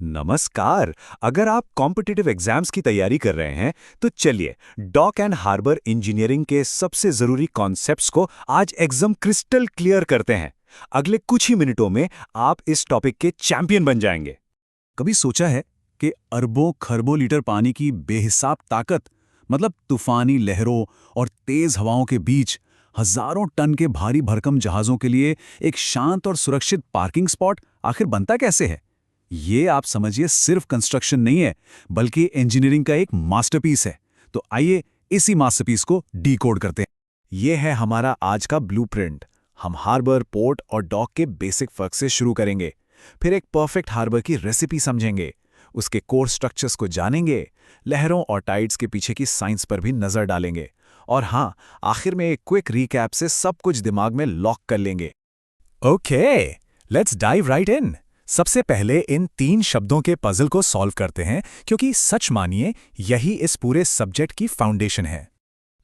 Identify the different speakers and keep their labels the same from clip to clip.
Speaker 1: नमस्कार। अगर आप कॉम्पिटिटिव एग्जाम्स की तैयारी कर रहे हैं तो चलिए डॉक एंड हार्बर इंजीनियरिंग के सबसे जरूरी कॉन्सेप्ट्स को आज एकदम क्रिस्टल क्लियर करते हैं। अगले कुछ ही मिनटों में आप इस टॉपिक के चैंपियन बन जाएंगे।
Speaker 2: कभी सोचा है कि अरबों खरबों लीटर पानी की बेहिसाब ताकत, मतलब तूफानी लहरों और तेज हवाओं के बीच हजारों टन के भारी भरकम जहाजों के लिए एक शांत और सुरक्षित पार्किंग स्पॉट आखिर बनता कैसे है? ये आप समझिए सिर्फ कंस्ट्रक्शन नहीं है, बल्कि इंजीनियरिंग का एक मास्टरपीस है। तो आइए इसी मास्टरपीस को डीकोड करते हैं। ये है हमारा आज का ब्लूप्रिंट। हम हार्बर, पोर्ट और डॉक के बेसिक फर्क से शुरू करेंगे, फिर एक परफेक्ट हार्बर की रेसिपी समझेंगे, उसके कोर स्ट्रक्चर्स को जानेंगे, लहरों और टाइड्स के पीछे की साइंस पर भी नजर डालेंगे, और हाँ, आखिर में एक क्विक रिकैप से सब कुछ दिमाग में लॉक कर लेंगे।
Speaker 1: ओके, लेट्स डाइव राइट इन। सबसे पहले इन 3 शब्दों के पजल को सॉल्व करते हैं, क्योंकि सच मानिए यही इस पूरे सब्जेक्ट की फाउंडेशन है।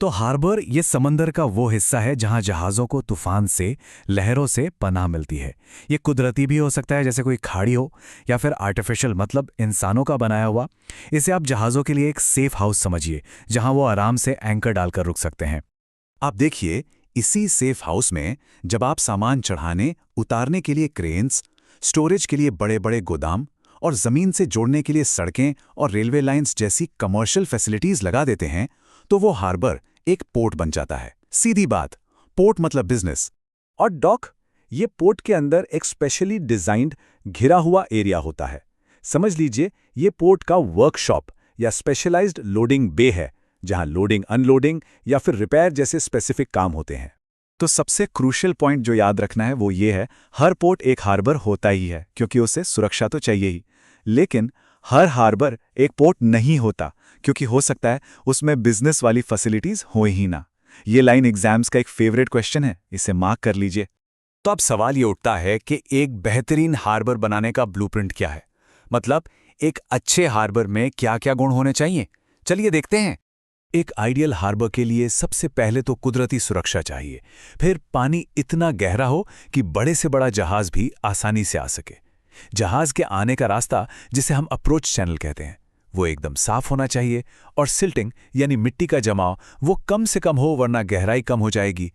Speaker 1: तो हार्बर ये समंदर का वो हिस्सा है जहां जहाज़ों को तूफान से, लहरों से पनाह मिलती है। ये कुदरती भी हो सकता है, जैसे कोई खाड़ी हो, या फिर आर्टिफिशियल, मतलब इंसानों का बनाया हुआ। इसे आप जहाज़ों के लिए एक सेफ हाउस समझिए, जहां वो आराम से एंकर डालकर रुक सकते हैं।
Speaker 2: आप देखिए, इसी सेफ हाउस में जब आप सामान चढ़ाने उतारने के लिए क्रेन्स, स्टोरेज के लिए बड़े बड़े गोदाम और जमीन से जोड़ने के लिए सड़कें और रेलवे लाइंस जैसी कमर्शियल फैसिलिटीज लगा देते हैं, तो वो हार्बर एक पोर्ट बन जाता है। सीधी बात, पोर्ट मतलब बिजनेस।
Speaker 1: और डॉक, ये पोर्ट के अंदर एक स्पेशली डिजाइन्ड घिरा हुआ एरिया होता है। समझ लीजिए ये पोर्ट का वर्कशॉप या स्पेशलाइज्ड लोडिंग बे है, जहां लोडिंग, अनलोडिंग या फिर रिपेयर जैसे स्पेसिफिक काम होते हैं।
Speaker 2: तो सबसे क्रूशियल पॉइंट जो याद रखना है वो ये है, हर पोर्ट एक हार्बर होता ही है, क्योंकि उसे सुरक्षा तो चाहिए ही। लेकिन हर हार्बर एक पोर्ट नहीं होता, क्योंकि हो सकता है उसमें बिजनेस वाली फैसिलिटीज हो ही ना। ये लाइन एग्जाम्स का एक फेवरेट क्वेश्चन है, इसे मार्क कर लीजिए।
Speaker 1: तो अब सवाल ये उठता है कि एक बेहतरीन हार्बर बनाने का ब्लूप्रिंट क्या है? मतलब एक अच्छे हार्बर में क्या क्या गुण होने चाहिए? चलिए देखते हैं।
Speaker 2: एक आइडियल हार्बर के लिए सबसे पहले तो कुदरती सुरक्षा चाहिए। फिर पानी इतना गहरा हो कि बड़े से बड़ा जहाज भी आसानी से आ सके। जहाज के आने का रास्ता, जिसे हम अप्रोच चैनल कहते हैं, वो एकदम साफ होना चाहिए। और सिल्टिंग यानी मिट्टी का जमाव वो कम से कम हो, वरना गहराई कम हो जाएगी।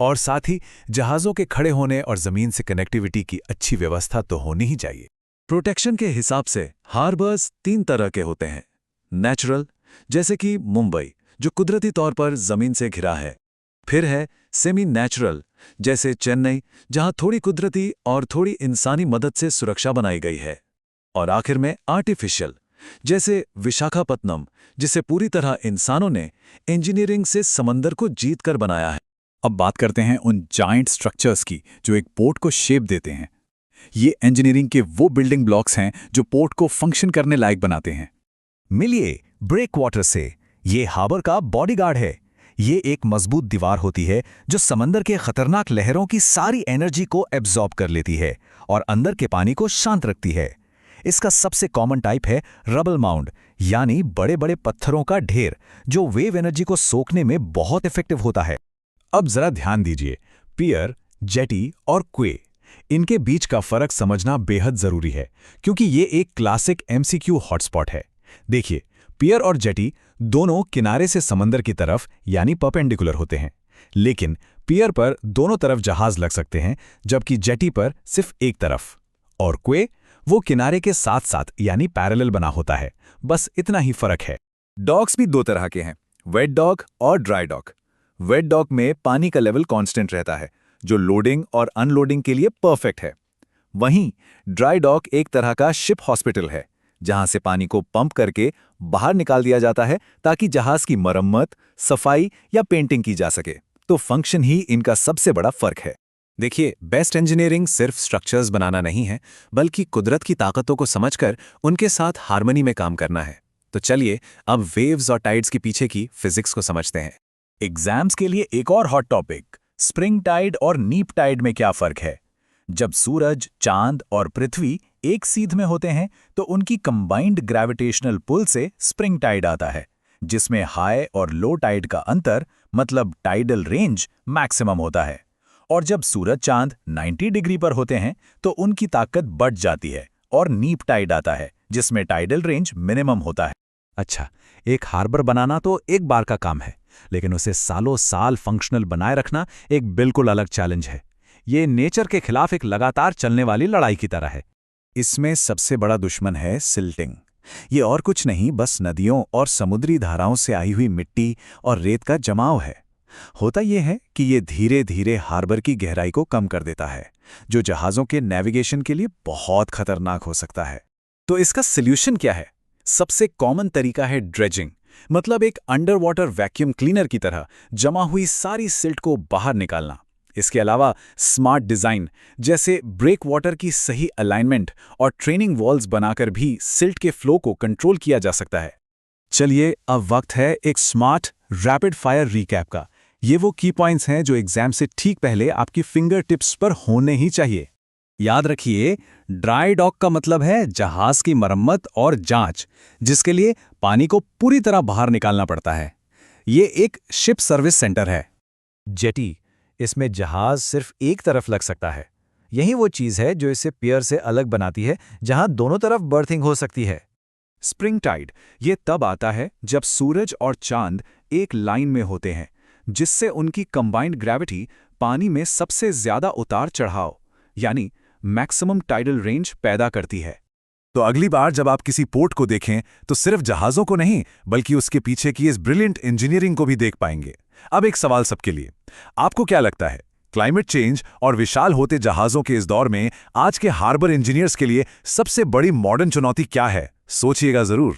Speaker 2: और साथ ही जहाज़ों के खड़े होने और ज़मीन से कनेक्टिविटी की अच्छी व्यवस्था तो होनी ही चाहिए।
Speaker 3: प्रोटेक्शन के हिसाब से हार्बर्स 3 तरह के होते हैं। नेचुरल, जैसे कि मुंबई, जो कुदरती तौर पर जमीन से घिरा है। फिर है सेमी नेचुरल, जैसे चेन्नई, जहां थोड़ी कुदरती और थोड़ी इंसानी मदद से सुरक्षा बनाई गई है। और आखिर में आर्टिफिशियल, जैसे विशाखापत्तनम, जिसे पूरी तरह इंसानों ने इंजीनियरिंग से समंदर को जीत कर बनाया है।
Speaker 2: अब बात करते हैं उन जाइंट स्ट्रक्चर्स की जो एक पोर्ट को शेप देते हैं। ये इंजीनियरिंग के वो बिल्डिंग ब्लॉक्स हैं जो पोर्ट को फंक्शन करने लायक बनाते हैं।
Speaker 1: मिलिए ब्रेक वाटर से, ये हार्बर का बॉडीगार्ड है। ये एक मजबूत दीवार होती है जो समंदर के खतरनाक लहरों की सारी एनर्जी को एब्जॉर्ब कर लेती है और अंदर के पानी को शांत रखती है। इसका सबसे कॉमन टाइप है रबल माउंड, यानी बड़े बड़े पत्थरों का ढेर जो वेव एनर्जी को सोखने में बहुत इफेक्टिव होता है।
Speaker 2: अब जरा ध्यान दीजिए, पियर, जेटी और क्वे, इनके बीच का फर्क समझना बेहद जरूरी है, क्योंकि ये एक क्लासिक एमसीक्यू हॉटस्पॉट है। देखिए, पियर और जेटी दोनों किनारे से समंदर की तरफ यानी परपेंडिकुलर होते हैं, लेकिन पियर पर दोनों तरफ जहाज लग सकते हैं, जबकि जेटी पर सिर्फ एक तरफ। और क्वे वो किनारे के साथ साथ यानी पैरेलल बना होता है। बस इतना ही फर्क है।
Speaker 3: डॉक्स भी 2 तरह के हैं, वेट डॉक और ड्राई डॉक। वेट डॉक में पानी का लेवल कांस्टेंट रहता है, जो लोडिंग और अनलोडिंग के लिए परफेक्ट है। वहीं ड्राई डॉक एक तरह का शिप हॉस्पिटल है, जहां से पानी को पंप करके बाहर निकाल दिया जाता है ताकि जहाज की मरम्मत, सफाई या पेंटिंग की जा सके। तो फंक्शन ही इनका सबसे बड़ा फर्क है।
Speaker 1: देखिए, बेस्ट इंजीनियरिंग सिर्फ स्ट्रक्चर्स बनाना नहीं है, बल्कि कुदरत की ताकतों को समझकर उनके साथ हार्मनी में काम करना है। तो चलिए अब वेव्स और टाइड्स के पीछे की फिजिक्स को समझते हैं।
Speaker 2: एग्जाम्स के लिए एक और हॉट टॉपिक, स्प्रिंग टाइड और नीप टाइड में क्या फर्क है? जब सूरज, चांद और पृथ्वी एक सीध में होते हैं तो उनकी कंबाइंड ग्रेविटेशनल पुल से स्प्रिंग टाइड आता है, जिसमें हाई और लो टाइड का अंतर, मतलब टाइडल रेंज, मैक्सिमम होता है। और जब सूरज चांद 90 डिग्री पर होते हैं तो उनकी ताकत बढ़ जाती है और नीप टाइड आता है,
Speaker 1: जिसमें टाइडल रेंज मिनिमम होता है। अच्छा, एक हार्बर बनाना तो एक बार का काम है, लेकिन उसे सालों साल फंक्शनल बनाए रखना एक बिल्कुल अलग चैलेंज है। ये नेचर के खिलाफ एक लगातार चलने वाली लड़ाई की तरह है।
Speaker 2: इसमें सबसे बड़ा दुश्मन है सिल्टिंग। ये और कुछ नहीं, बस नदियों और समुद्री धाराओं से आई हुई मिट्टी और रेत का जमाव है। होता यह है कि ये धीरे धीरे हार्बर की गहराई को कम कर देता है, जो जहाज़ों के नेविगेशन के लिए बहुत खतरनाक हो सकता है।
Speaker 1: तो इसका सॉल्यूशन क्या है? सबसे कॉमन तरीका है ड्रेजिंग, मतलब एक अंडर वाटर वैक्यूम क्लीनर की तरह जमा हुई सारी सिल्ट को बाहर निकालना। इसके अलावा स्मार्ट डिज़ाइन, जैसे ब्रेक वाटर की सही अलाइनमेंट और ट्रेनिंग वॉल्स बनाकर भी सिल्ट के फ्लो को कंट्रोल किया जा सकता है।
Speaker 2: चलिए, अब वक्त है एक स्मार्ट रैपिड फायर रिकैप का। ये वो की पॉइंट्स हैं जो एग्जाम से ठीक पहले आपकी फिंगर टिप्स पर होने ही चाहिए। याद रखिए, ड्राई डॉक का मतलब है जहाज की मरम्मत और जांच, जिसके लिए पानी को पूरी तरह बाहर निकालना पड़ता है। ये एक शिप सर्विस सेंटर है।
Speaker 1: जेटी, इसमें जहाज सिर्फ एक तरफ लग सकता है। यही वो चीज़ है जो इसे पियर से अलग बनाती है, जहां दोनों तरफ बर्थिंग हो सकती है।
Speaker 2: स्प्रिंग टाइड ये तब आता है जब सूरज और चांद एक लाइन में होते हैं, जिससे उनकी कंबाइंड ग्रेविटी पानी में सबसे ज्यादा उतार चढ़ाव यानी मैक्सिमम टाइडल रेंज पैदा करती है।
Speaker 3: तो अगली बार जब आप किसी पोर्ट को देखें तो सिर्फ जहाज़ों को नहीं, बल्कि उसके पीछे की इस ब्रिलियंट इंजीनियरिंग को भी देख पाएंगे। अब एक सवाल सबके लिए, आपको क्या लगता है, क्लाइमेट चेंज और विशाल होते जहाज़ों के इस दौर में आज के हार्बर इंजीनियर्स के लिए सबसे बड़ी मॉडर्न चुनौती क्या है? सोचिएगा जरूर।